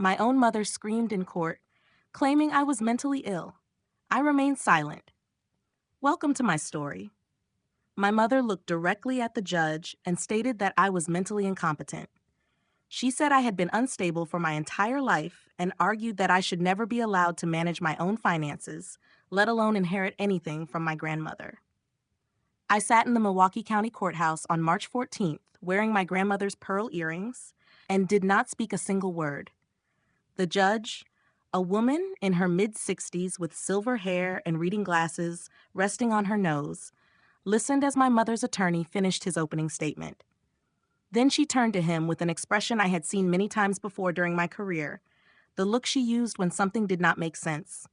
My own mother screamed in court, claiming I was mentally ill. I remained silent. Welcome to my story. My mother looked directly at the judge and stated that I was mentally incompetent. She said I had been unstable for my entire life and argued that I should never be allowed to manage my own finances, let alone inherit anything from my grandmother. I sat in the Milwaukee County Courthouse on March 14th, wearing my grandmother's pearl earrings, and did not speak a single word. The judge, a woman in her mid-60s with silver hair and reading glasses resting on her nose, listened as my mother's attorney finished his opening statement. Then she turned to him with an expression I had seen many times before during my career, the look she used when something did not make sense.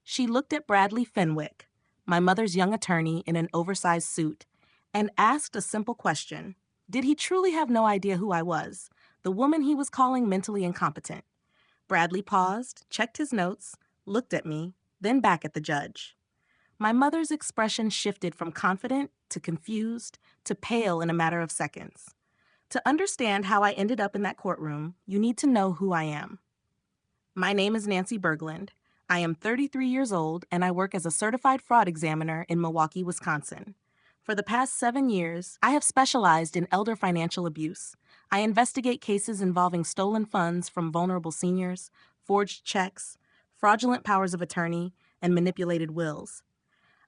She looked at Bradley Fenwick, my mother's young attorney in an oversized suit, and asked a simple question. Did he truly have no idea who I was, the woman he was calling mentally incompetent? Bradley paused, checked his notes, looked at me, then back at the judge. My mother's expression shifted from confident to confused to pale in a matter of seconds. To understand how I ended up in that courtroom, you need to know who I am. My name is Nancy Berglund. I am 33 years old, and I work as a certified fraud examiner in Milwaukee, Wisconsin. For the past 7 years, I have specialized in elder financial abuse. I investigate cases involving stolen funds from vulnerable seniors, forged checks, fraudulent powers of attorney, and manipulated wills.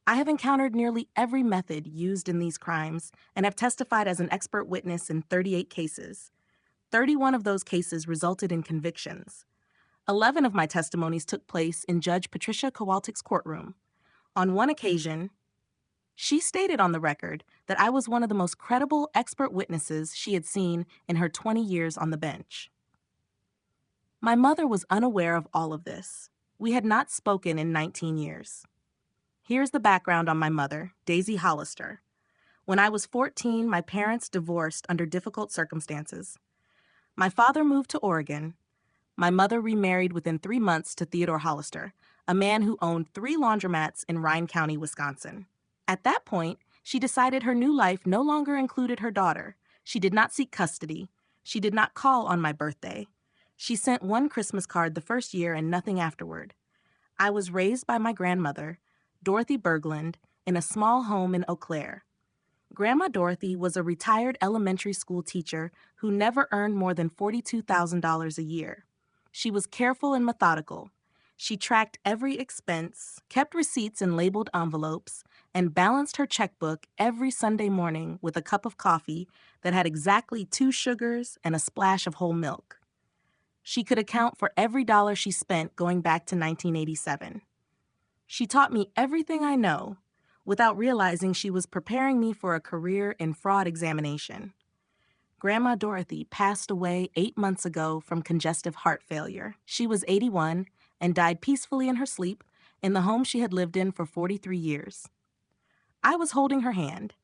I have encountered nearly every method used in these crimes and have testified as an expert witness in 38 cases. 31 of those cases resulted in convictions. 11 of my testimonies took place in Judge Patricia Kowalczyk's courtroom. On one occasion, she stated on the record that I was one of the most credible expert witnesses she had seen in her 20 years on the bench. My mother was unaware of all of this. We had not spoken in 19 years. Here's the background on my mother, Daisy Hollister. When I was 14, my parents divorced under difficult circumstances. My father moved to Oregon. My mother remarried within 3 months to Theodore Hollister, a man who owned 3 laundromats in Rhine County, Wisconsin. At that point, she decided her new life no longer included her daughter. She did not seek custody. She did not call on my birthday. She sent one Christmas card the first year and nothing afterward. I was raised by my grandmother, Dorothy Berglund, in a small home in Eau Claire. Grandma Dorothy was a retired elementary school teacher who never earned more than $42,000 a year. She was careful and methodical. She tracked every expense, kept receipts in labeled envelopes, and balanced her checkbook every Sunday morning with a cup of coffee that had exactly 2 sugars and a splash of whole milk. She could account for every dollar she spent going back to 1987. She taught me everything I know without realizing she was preparing me for a career in fraud examination. Grandma Dorothy passed away 8 months ago from congestive heart failure. She was 81 and died peacefully in her sleep in the home she had lived in for 43 years. I was holding her hand.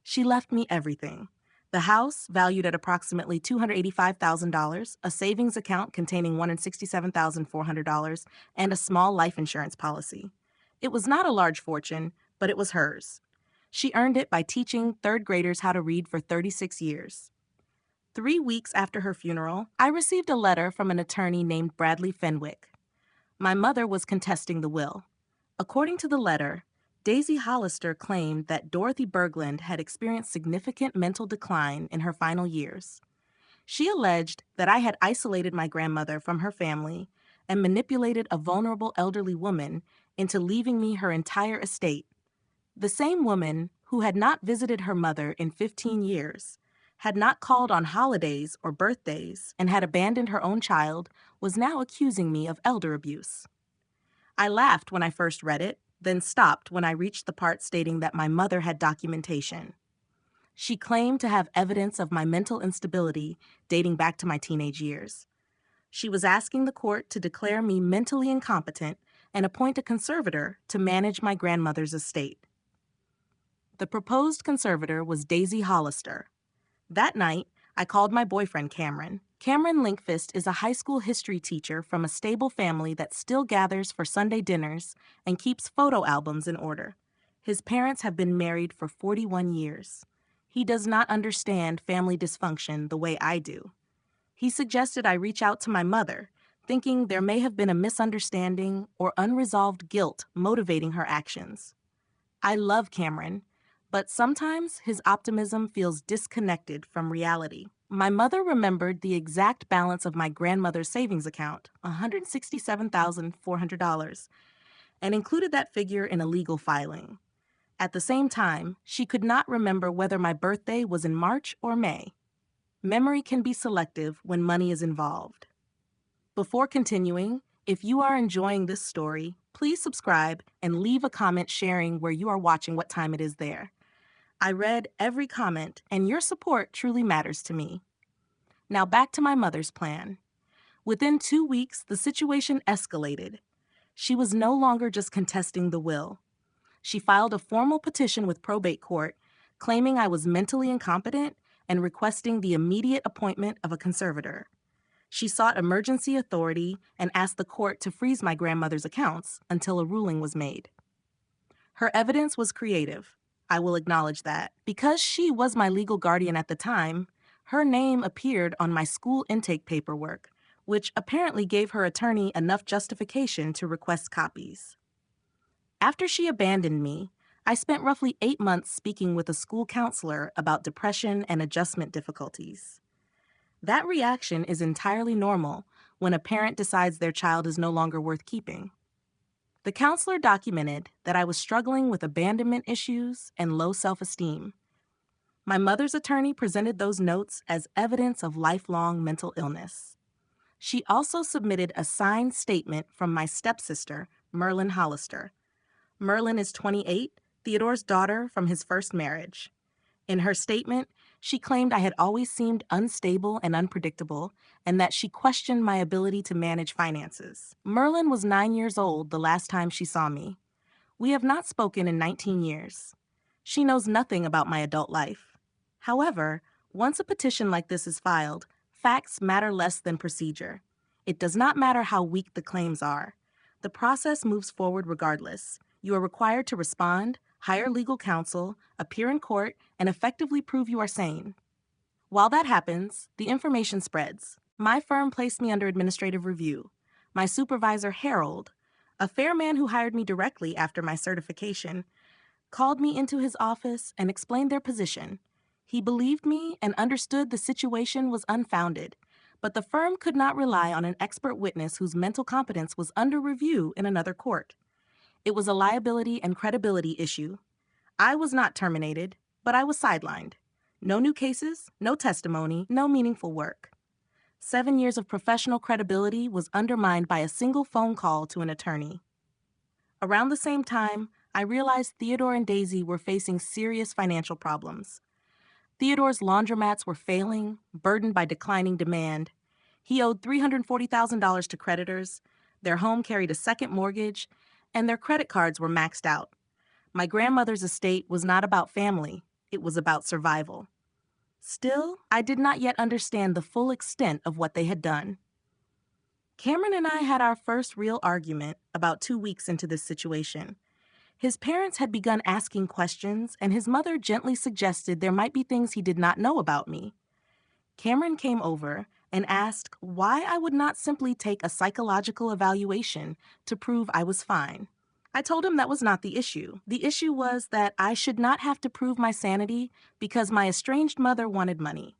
She left me everything. The house, valued at approximately $285,000, a savings account containing $167,400, and a small life insurance policy. It was not a large fortune, but it was hers. She earned it by teaching 3rd graders how to read for 36 years. 3 weeks after her funeral, I received a letter from an attorney named Bradley Fenwick. My mother was contesting the will. According to the letter, Daisy Hollister claimed that Dorothy Berglund had experienced significant mental decline in her final years. She alleged that I had isolated my grandmother from her family and manipulated a vulnerable elderly woman into leaving me her entire estate. The same woman who had not visited her mother in 15 years, had not called on holidays or birthdays, and had abandoned her own child, was now accusing me of elder abuse. I laughed when I first read it, then stopped when I reached the part stating that my mother had documentation. She claimed to have evidence of my mental instability dating back to my teenage years. She was asking the court to declare me mentally incompetent and appoint a conservator to manage my grandmother's estate. The proposed conservator was Daisy Hollister. That night, I called my boyfriend Cameron. Cameron Linkfist is a high school history teacher from a stable family that still gathers for Sunday dinners and keeps photo albums in order. His parents have been married for 41 years. He does not understand family dysfunction the way I do. He suggested I reach out to my mother thinking there may have been a misunderstanding or unresolved guilt motivating her actions. I love Cameron, but sometimes his optimism feels disconnected from reality. My mother remembered the exact balance of my grandmother's savings account, $167,400, and included that figure in a legal filing. At the same time, she could not remember whether my birthday was in March or May. Memory can be selective when money is involved. Before continuing, if you are enjoying this story, please subscribe and leave a comment sharing where you are watching, what time it is there. I read every comment, and your support truly matters to me. Now back to my mother's plan. Within 2 weeks, the situation escalated. She was no longer just contesting the will. She filed a formal petition with probate court, claiming I was mentally incompetent and requesting the immediate appointment of a conservator. She sought emergency authority and asked the court to freeze my grandmother's accounts until a ruling was made. Her evidence was creative. I will acknowledge that. Because she was my legal guardian at the time, her name appeared on my school intake paperwork, which apparently gave her attorney enough justification to request copies. After she abandoned me, I spent roughly 8 months speaking with a school counselor about depression and adjustment difficulties. That reaction is entirely normal when a parent decides their child is no longer worth keeping. The counselor documented that I was struggling with abandonment issues and low self-esteem. My mother's attorney presented those notes as evidence of lifelong mental illness. She also submitted a signed statement from my stepsister, Merlin Hollister. Merlin is 28, Theodore's daughter from his first marriage. In her statement, she claimed I had always seemed unstable and unpredictable, and that she questioned my ability to manage finances. Merlin was 9 years old the last time she saw me. We have not spoken in 19 years. She knows nothing about my adult life. However, once a petition like this is filed, facts matter less than procedure. It does not matter how weak the claims are. The process moves forward regardless. You are required to respond, hire legal counsel, appear in court, and effectively prove you are sane. While that happens, the information spreads. My firm placed me under administrative review. My supervisor, Harold, a fair man who hired me directly after my certification, called me into his office and explained their position. He believed me and understood the situation was unfounded, but the firm could not rely on an expert witness whose mental competence was under review in another court. It was a liability and credibility issue. I was not terminated, but I was sidelined. No new cases, no testimony, no meaningful work. 7 years of professional credibility was undermined by a single phone call to an attorney. Around the same time, I realized Theodore and Daisy were facing serious financial problems. Theodore's laundromats were failing, burdened by declining demand. He owed $340,000 to creditors, their home carried a second mortgage, and their credit cards were maxed out. My grandmother's estate was not about family, it was about survival. Still, I did not yet understand the full extent of what they had done. Cameron and I had our first real argument about 2 weeks into this situation. His parents had begun asking questions, and his mother gently suggested there might be things he did not know about me. Cameron came over and asked why I would not simply take a psychological evaluation to prove I was fine. I told him that was not the issue. The issue was that I should not have to prove my sanity because my estranged mother wanted money.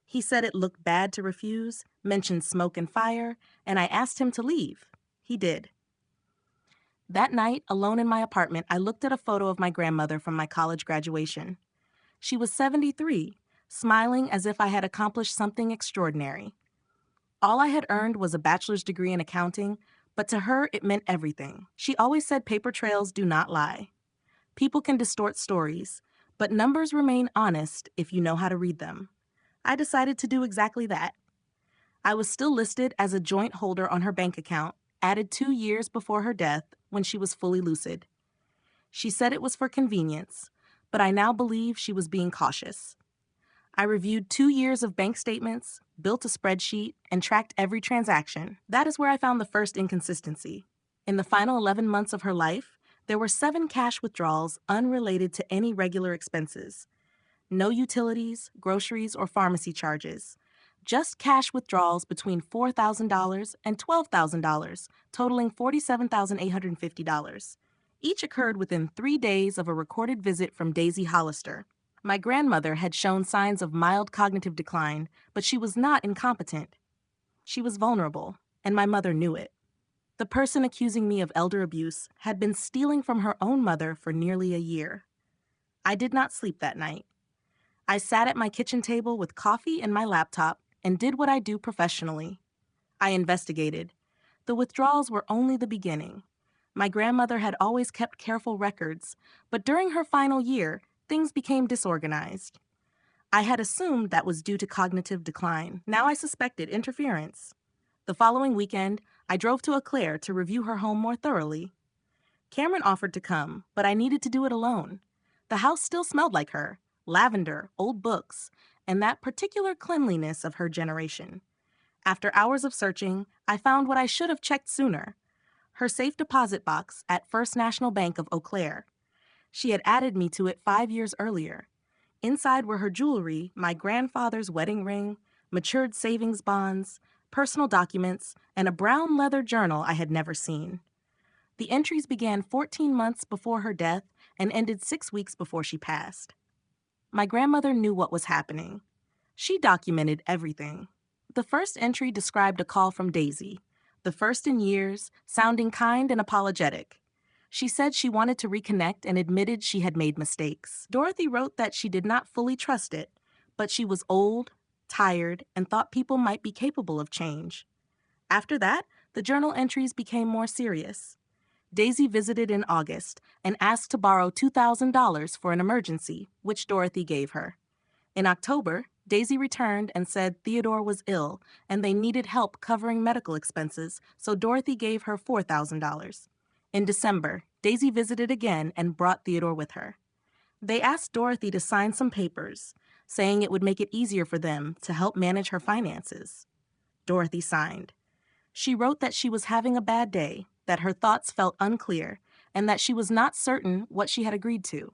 He said it looked bad to refuse, mentioned smoke and fire, and I asked him to leave. He did. That night, alone in my apartment, I looked at a photo of my grandmother from my college graduation. She was 73, smiling as if I had accomplished something extraordinary. All I had earned was a bachelor's degree in accounting, but to her it meant everything. She always said paper trails do not lie. People can distort stories, but numbers remain honest if you know how to read them. I decided to do exactly that. I was still listed as a joint holder on her bank account, added 2 years before her death when she was fully lucid. She said it was for convenience, but I now believe she was being cautious. I reviewed 2 years of bank statements, built a spreadsheet, and tracked every transaction. That is where I found the first inconsistency. In the final 11 months of her life, there were 7 cash withdrawals unrelated to any regular expenses. No utilities, groceries, or pharmacy charges. Just cash withdrawals between $4,000 and $12,000, totaling $47,850. Each occurred within 3 days of a recorded visit from Daisy Hollister. My grandmother had shown signs of mild cognitive decline, but she was not incompetent. She was vulnerable, and my mother knew it. The person accusing me of elder abuse had been stealing from her own mother for nearly a year. I did not sleep that night. I sat at my kitchen table with coffee and my laptop and did what I do professionally. I investigated. The withdrawals were only the beginning. My grandmother had always kept careful records, but during her final year, things became disorganized. I had assumed that was due to cognitive decline. Now I suspected interference. The following weekend, I drove to Eau Claire to review her home more thoroughly. Cameron offered to come, but I needed to do it alone. The house still smelled like her, lavender, old books, and that particular cleanliness of her generation. After hours of searching, I found what I should have checked sooner: her safe deposit box at First National Bank of Eau Claire. She had added me to it 5 years earlier. Inside were her jewelry, my grandfather's wedding ring, matured savings bonds, personal documents, and a brown leather journal I had never seen. The entries began 14 months before her death and ended 6 weeks before she passed. My grandmother knew what was happening. She documented everything. The first entry described a call from Daisy, the first in years, sounding kind and apologetic. She said she wanted to reconnect and admitted she had made mistakes. Dorothy wrote that she did not fully trust it, but she was old, tired, and thought people might be capable of change. After that, the journal entries became more serious. Daisy visited in August and asked to borrow $2,000 for an emergency, which Dorothy gave her. In October, Daisy returned and said Theodore was ill and they needed help covering medical expenses, so Dorothy gave her $4,000. In December, Daisy visited again and brought Theodore with her. They asked Dorothy to sign some papers, saying it would make it easier for them to help manage her finances. Dorothy signed. She wrote that she was having a bad day, that her thoughts felt unclear, and that she was not certain what she had agreed to.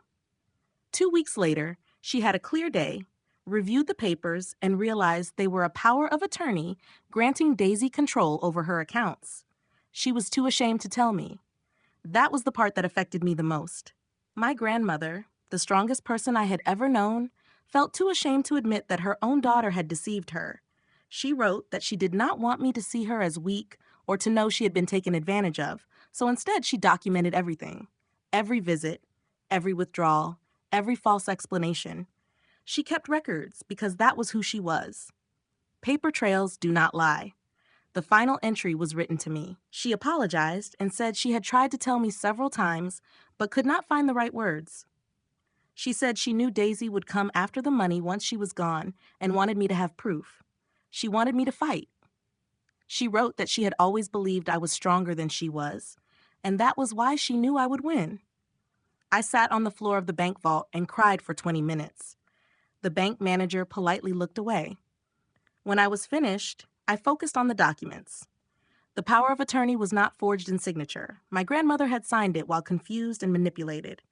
2 weeks later, she had a clear day, reviewed the papers, and realized they were a power of attorney granting Daisy control over her accounts. She was too ashamed to tell me. That was the part that affected me the most. My grandmother, the strongest person I had ever known, felt too ashamed to admit that her own daughter had deceived her. She wrote that she did not want me to see her as weak or to know she had been taken advantage of, so instead she documented everything. Every visit, every withdrawal, every false explanation. She kept records because that was who she was. Paper trails do not lie. The final entry was written to me. She apologized and said she had tried to tell me several times, but could not find the right words. She said she knew Daisy would come after the money once she was gone and wanted me to have proof. She wanted me to fight. She wrote that she had always believed I was stronger than she was, and that was why she knew I would win. I sat on the floor of the bank vault and cried for 20 minutes. The bank manager politely looked away. When I was finished, I focused on the documents. The power of attorney was not forged in signature. My grandmother had signed it while confused and manipulated.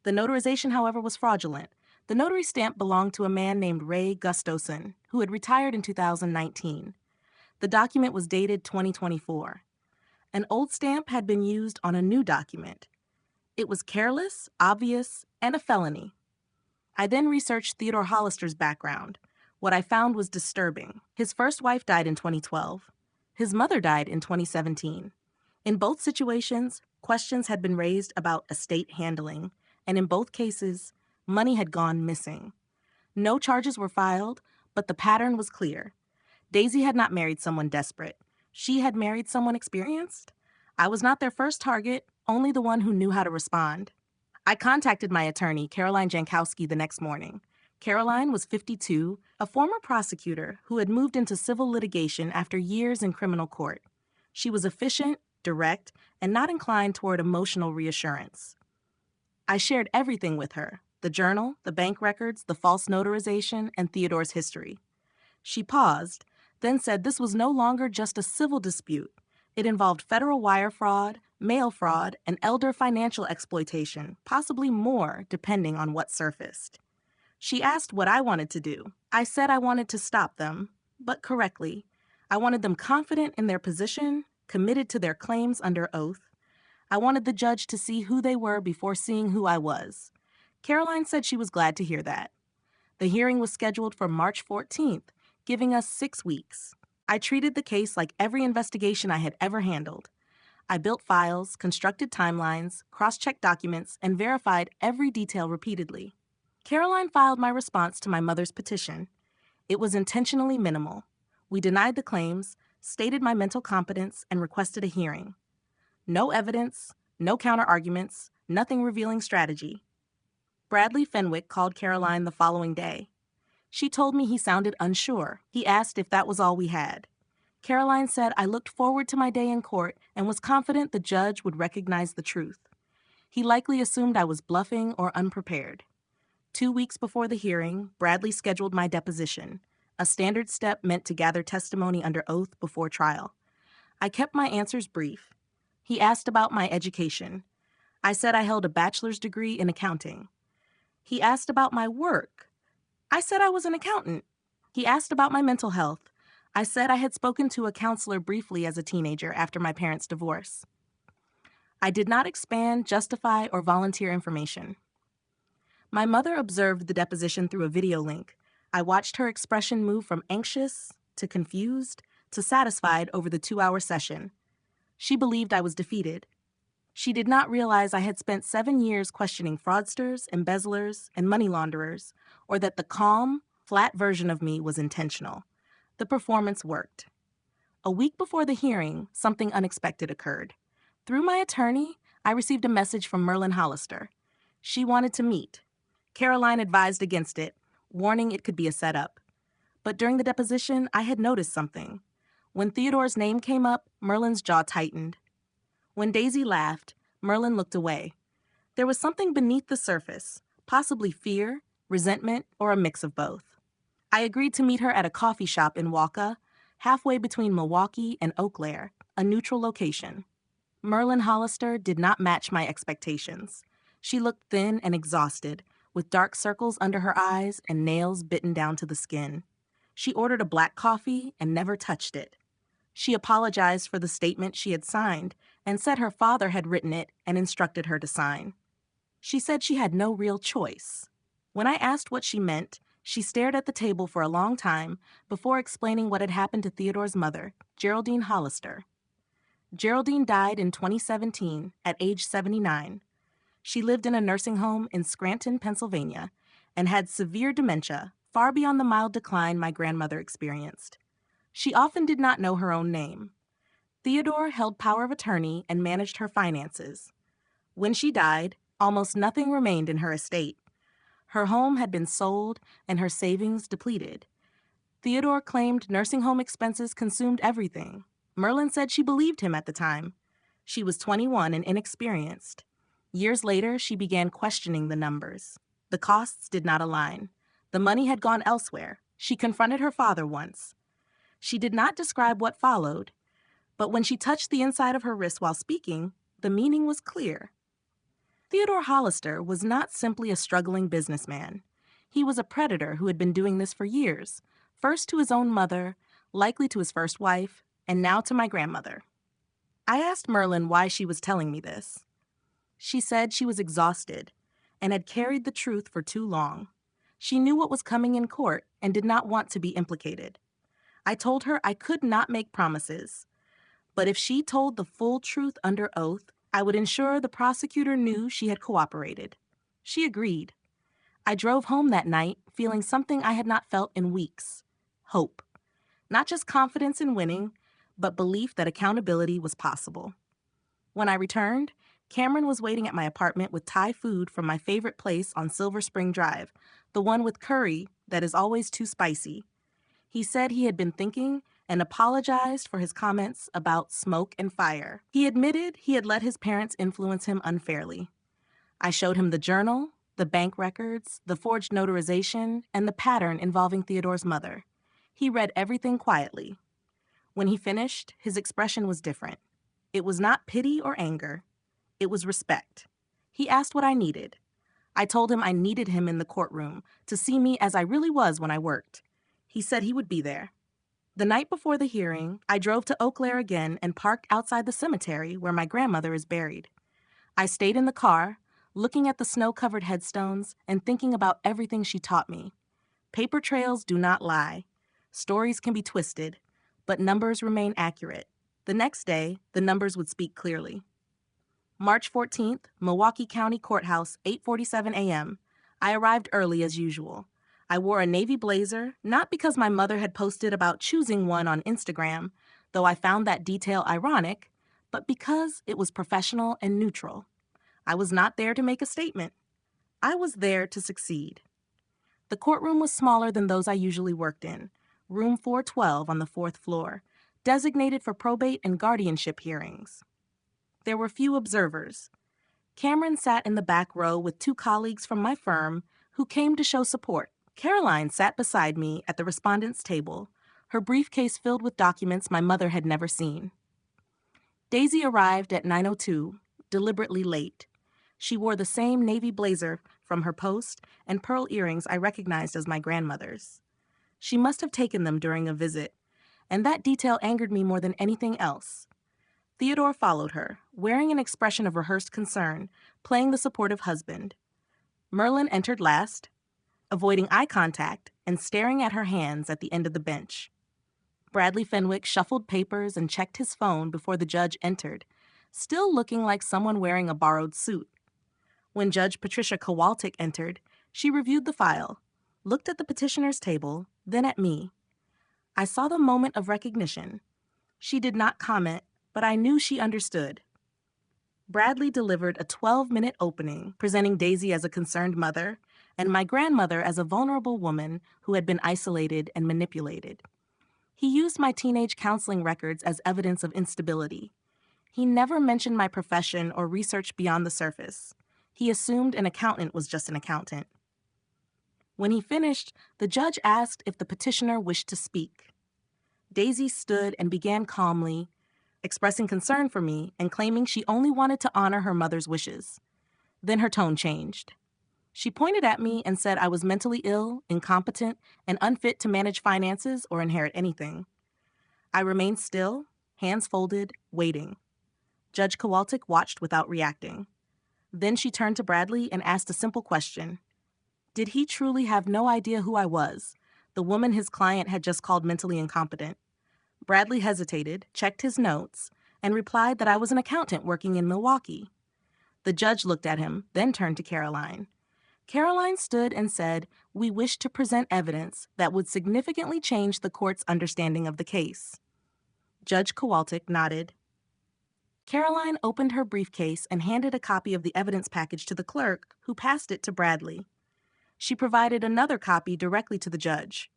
The notarization, however, was fraudulent. The notary stamp belonged to a man named Ray Gustoson, who had retired in 2019. The document was dated 2024. An old stamp had been used on a new document. It was careless, obvious, and a felony. I then researched Theodore Hollister's background. What I found was disturbing. His first wife died in 2012. His mother died in 2017. In both situations, questions had been raised about estate handling, and in both cases, money had gone missing. No charges were filed, but the pattern was clear. Daisy had not married someone desperate. She had married someone experienced. I was not their first target, only the one who knew how to respond. I contacted my attorney, Caroline Jankowski, the next morning. Caroline was 52, a former prosecutor who had moved into civil litigation after years in criminal court. She was efficient, direct, and not inclined toward emotional reassurance. I shared everything with her: the journal, the bank records, the false notarization, and Theodore's history. She paused, then said this was no longer just a civil dispute. It involved federal wire fraud, mail fraud, and elder financial exploitation, possibly more depending on what surfaced. She asked what I wanted to do. I said I wanted to stop them. but correctly. I wanted them confident in their position, committed to their claims under oath. I wanted the judge to see who they were before seeing who I was. Caroline said she was glad to hear that. The hearing was scheduled for March 14th, giving us 6 weeks. I treated the case like every investigation I had ever handled. I built files, constructed timelines, cross-checked documents, and verified every detail repeatedly. Caroline filed my response to my mother's petition. It was intentionally minimal. We denied the claims, stated my mental competence, and requested a hearing. No evidence, no counter-arguments, nothing revealing strategy. Bradley Fenwick called Caroline the following day. She told me he sounded unsure. He asked if that was all we had. Caroline said I looked forward to my day in court and was confident the judge would recognize the truth. He likely assumed I was bluffing or unprepared. 2 weeks before the hearing, Bradley scheduled my deposition, a standard step meant to gather testimony under oath before trial. I kept my answers brief. He asked about my education. I said I held a bachelor's degree in accounting. He asked about my work. I said I was an accountant. He asked about my mental health. I said I had spoken to a counselor briefly as a teenager after my parents' divorce. I did not expand, justify, or volunteer information. My mother observed the deposition through a video link. I watched her expression move from anxious to confused to satisfied over the 2-hour session. She believed I was defeated. She did not realize I had spent 7 years questioning fraudsters, embezzlers, and money launderers, or that the calm, flat version of me was intentional. The performance worked. A week before the hearing, something unexpected occurred. Through my attorney, I received a message from Merlin Hollister. She wanted to meet. Caroline advised against it, warning it could be a setup. But during the deposition, I had noticed something. When Theodore's name came up, Merlin's jaw tightened. When Daisy laughed, Merlin looked away. There was something beneath the surface, possibly fear, resentment, or a mix of both. I agreed to meet her at a coffee shop in Walka, halfway between Milwaukee and Eau Claire, a neutral location. Merlin Hollister did not match my expectations. She looked thin and exhausted, with dark circles under her eyes and nails bitten down to the skin. She ordered a black coffee and never touched it. She apologized for the statement she had signed and said her father had written it and instructed her to sign. She said she had no real choice. When I asked what she meant, she stared at the table for a long time before explaining what had happened to Theodore's mother, Geraldine Hollister. Geraldine died in 2017 at age 79. She lived in a nursing home in Scranton, Pennsylvania, and had severe dementia, far beyond the mild decline my grandmother experienced. She often did not know her own name. Theodore held power of attorney and managed her finances. When she died, almost nothing remained in her estate. Her home had been sold and her savings depleted. Theodore claimed nursing home expenses consumed everything. Merlin said she believed him at the time. She was 21 and inexperienced. Years later, she began questioning the numbers. The costs did not align. The money had gone elsewhere. She confronted her father once. She did not describe what followed, but when she touched the inside of her wrist while speaking, the meaning was clear. Theodore Hollister was not simply a struggling businessman. He was a predator who had been doing this for years, first to his own mother, likely to his first wife, and now to my grandmother. I asked Merlin why she was telling me this. She said she was exhausted and had carried the truth for too long. She knew what was coming in court and did not want to be implicated. I told her I could not make promises, but if she told the full truth under oath, I would ensure the prosecutor knew she had cooperated. She agreed. I drove home that night feeling something I had not felt in weeks: hope. Not just confidence in winning, but belief that accountability was possible. When I returned, Cameron was waiting at my apartment with Thai food from my favorite place on Silver Spring Drive, the one with curry that is always too spicy. He said he had been thinking and apologized for his comments about smoke and fire. He admitted he had let his parents influence him unfairly. I showed him the journal, the bank records, the forged notarization, and the pattern involving Theodore's mother. He read everything quietly. When he finished, his expression was different. It was not pity or anger. It was respect. He asked what I needed. I told him I needed him in the courtroom to see me as I really was when I worked. He said he would be there. The night before the hearing, I drove to Eau Claire again and parked outside the cemetery where my grandmother is buried. I stayed in the car, looking at the snow-covered headstones and thinking about everything she taught me. Paper trails do not lie. Stories can be twisted, but numbers remain accurate. The next day, the numbers would speak clearly. March 14th, Milwaukee County Courthouse, 8:47 a.m. I arrived early as usual. I wore a navy blazer, not because my mother had posted about choosing one on Instagram, though I found that detail ironic, but because it was professional and neutral. I was not there to make a statement. I was there to succeed. The courtroom was smaller than those I usually worked in, room 412 on the 4th floor, designated for probate and guardianship hearings. There were few observers. Cameron sat in the back row with two colleagues from my firm who came to show support. Caroline sat beside me at the respondent's table, her briefcase filled with documents my mother had never seen. Daisy arrived at 9:02, deliberately late. She wore the same navy blazer from her post and pearl earrings I recognized as my grandmother's. She must have taken them during a visit, and that detail angered me more than anything else. Theodore followed her, wearing an expression of rehearsed concern, playing the supportive husband. Merlin entered last, avoiding eye contact and staring at her hands at the end of the bench. Bradley Fenwick shuffled papers and checked his phone before the judge entered, still looking like someone wearing a borrowed suit. When Judge Patricia Kowalczyk entered, she reviewed the file, looked at the petitioner's table, then at me. I saw the moment of recognition. She did not comment, but I knew she understood. Bradley delivered a 12-minute opening, presenting Daisy as a concerned mother and my grandmother as a vulnerable woman who had been isolated and manipulated. He used my teenage counseling records as evidence of instability. He never mentioned my profession or research beyond the surface. He assumed an accountant was just an accountant. When he finished, the judge asked if the petitioner wished to speak. Daisy stood and began calmly, expressing concern for me and claiming she only wanted to honor her mother's wishes. Then her tone changed. She pointed at me and said I was mentally ill, incompetent, and unfit to manage finances or inherit anything. I remained still, hands folded, waiting. Judge Kowalczyk watched without reacting. Then she turned to Bradley and asked a simple question. Did he truly have no idea who I was, the woman his client had just called mentally incompetent? Bradley hesitated, checked his notes, and replied that I was an accountant working in Milwaukee. The judge looked at him, then turned to Caroline. Caroline stood and said, "We wish to present evidence that would significantly change the court's understanding of the case." Judge Kowalczyk nodded. Caroline opened her briefcase and handed a copy of the evidence package to the clerk, who passed it to Bradley. She provided another copy directly to the judge.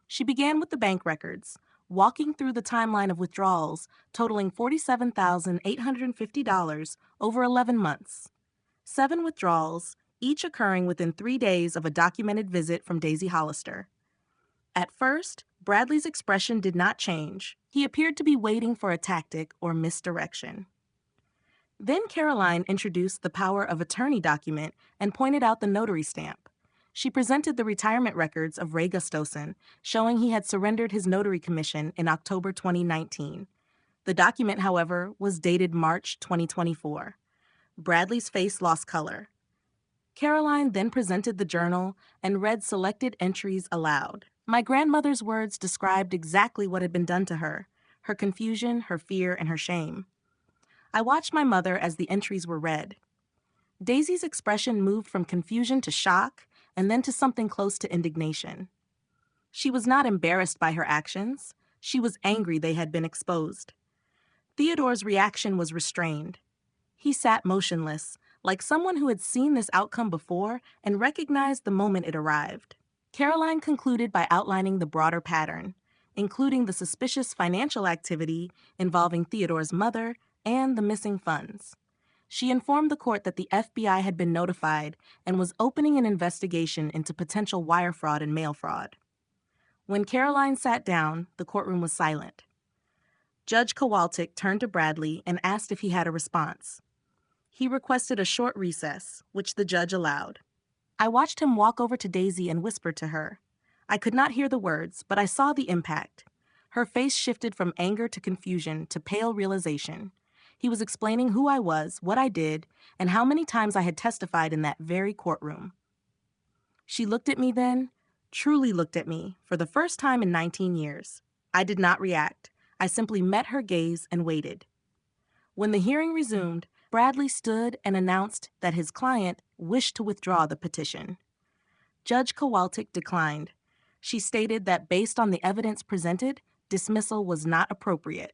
She began with the bank records, walking through the timeline of withdrawals totaling $47,850 over 11 months. 7 withdrawals, each occurring within 3 days of a documented visit from Daisy Hollister. At first, Bradley's expression did not change. He appeared to be waiting for a tactic or misdirection. Then Caroline introduced the power of attorney document and pointed out the notary stamp. She presented the retirement records of Ray Gustosen, showing he had surrendered his notary commission in October 2019. The document, however, was dated March 2024. Bradley's face lost color. Caroline then presented the journal and read selected entries aloud. My grandmother's words described exactly what had been done to her, her confusion, her fear, and her shame. I watched my mother as the entries were read. Daisy's expression moved from confusion to shock, and then to something close to indignation. She was not embarrassed by her actions. She was angry they had been exposed. Theodore's reaction was restrained. He sat motionless, like someone who had seen this outcome before and recognized the moment it arrived. Caroline concluded by outlining the broader pattern, including the suspicious financial activity involving Theodore's mother and the missing funds. She informed the court that the FBI had been notified and was opening an investigation into potential wire fraud and mail fraud. When Caroline sat down, the courtroom was silent. Judge Kowalczyk turned to Bradley and asked if he had a response. He requested a short recess, which the judge allowed. I watched him walk over to Daisy and whisper to her. I could not hear the words, but I saw the impact. Her face shifted from anger to confusion to pale realization. He was explaining who I was, what I did, and how many times I had testified in that very courtroom. She looked at me then, truly looked at me, for the first time in 19 years. I did not react. I simply met her gaze and waited. When the hearing resumed, Bradley stood and announced that his client wished to withdraw the petition. Judge Kowalczyk declined. She stated that based on the evidence presented, dismissal was not appropriate.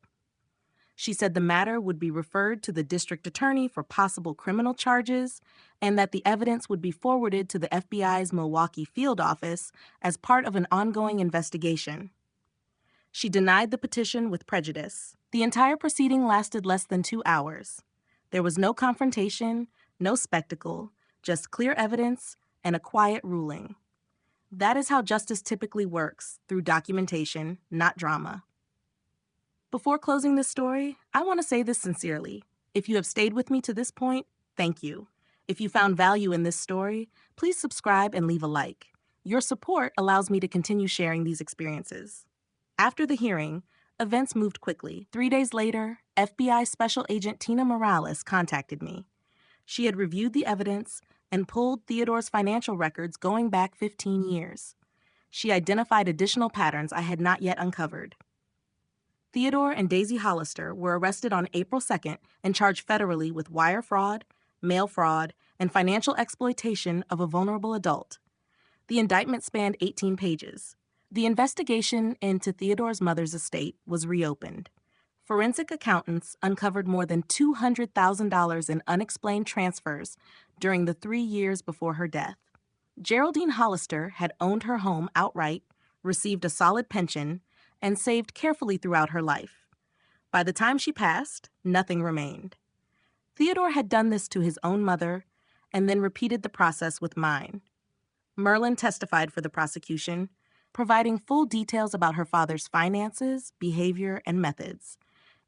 She said the matter would be referred to the district attorney for possible criminal charges and that the evidence would be forwarded to the FBI's Milwaukee field office as part of an ongoing investigation. She denied the petition with prejudice. The entire proceeding lasted less than 2 hours. There was no confrontation, no spectacle, just clear evidence and a quiet ruling. That is how justice typically works, through documentation, not drama. Before closing this story, I want to say this sincerely. If you have stayed with me to this point, thank you. If you found value in this story, please subscribe and leave a like. Your support allows me to continue sharing these experiences. After the hearing, events moved quickly. 3 days later, FBI Special Agent Tina Morales contacted me. She had reviewed the evidence and pulled Theodore's financial records going back 15 years. She identified additional patterns I had not yet uncovered. Theodore and Daisy Hollister were arrested on April 2nd and charged federally with wire fraud, mail fraud, and financial exploitation of a vulnerable adult. The indictment spanned 18 pages. The investigation into Theodore's mother's estate was reopened. Forensic accountants uncovered more than $200,000 in unexplained transfers during the 3 years before her death. Geraldine Hollister had owned her home outright, received a solid pension, and saved carefully throughout her life. By the time she passed, nothing remained. Theodore had done this to his own mother and then repeated the process with mine. Merlin testified for the prosecution, providing full details about her father's finances, behavior, and methods.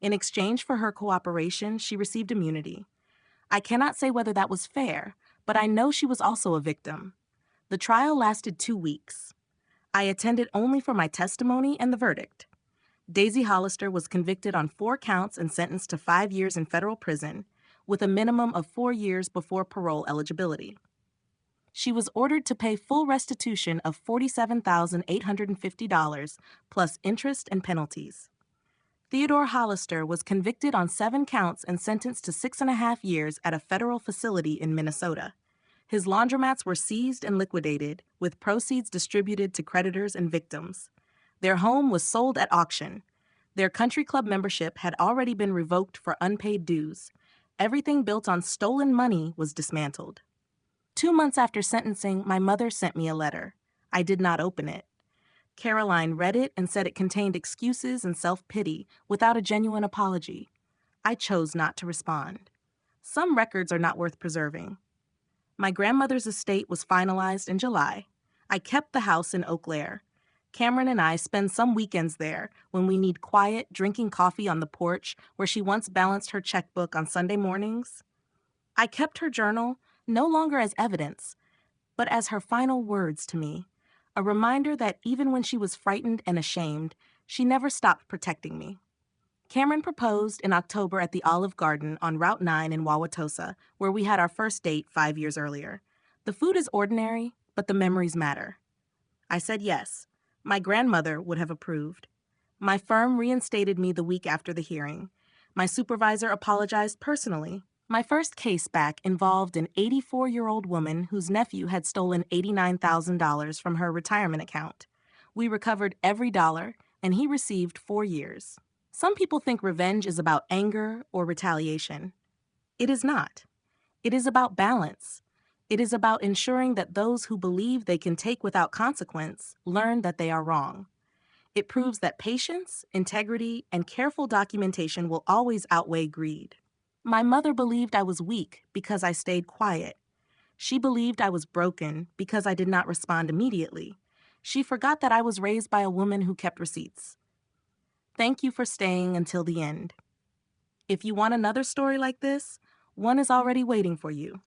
In exchange for her cooperation, she received immunity. I cannot say whether that was fair, but I know she was also a victim. The trial lasted 2 weeks. I attended only for my testimony and the verdict. Daisy Hollister was convicted on 4 counts and sentenced to 5 years in federal prison, with a minimum of 4 years before parole eligibility. She was ordered to pay full restitution of $47,850 plus interest and penalties. Theodore Hollister was convicted on 7 counts and sentenced to 6.5 years at a federal facility in Minnesota. His laundromats were seized and liquidated, with proceeds distributed to creditors and victims. Their home was sold at auction. Their country club membership had already been revoked for unpaid dues. Everything built on stolen money was dismantled. 2 months after sentencing, my mother sent me a letter. I did not open it. Caroline read it and said it contained excuses and self-pity without a genuine apology. I chose not to respond. Some records are not worth preserving. My grandmother's estate was finalized in July. I kept the house in Eau Claire. Cameron and I spend some weekends there when we need quiet, drinking coffee on the porch where she once balanced her checkbook on Sunday mornings. I kept her journal, no longer as evidence, but as her final words to me, a reminder that even when she was frightened and ashamed, she never stopped protecting me. Cameron proposed in October at the Olive Garden on Route 9 in Wauwatosa, where we had our first date 5 years earlier. The food is ordinary, but the memories matter. I said yes. My grandmother would have approved. My firm reinstated me the week after the hearing. My supervisor apologized personally. My first case back involved an 84-year-old woman whose nephew had stolen $89,000 from her retirement account. We recovered every dollar, and he received 4 years. Some people think revenge is about anger or retaliation. It is not. It is about balance. It is about ensuring that those who believe they can take without consequence learn that they are wrong. It proves that patience, integrity, and careful documentation will always outweigh greed. My mother believed I was weak because I stayed quiet. She believed I was broken because I did not respond immediately. She forgot that I was raised by a woman who kept receipts. Thank you for staying until the end. If you want another story like this, one is already waiting for you.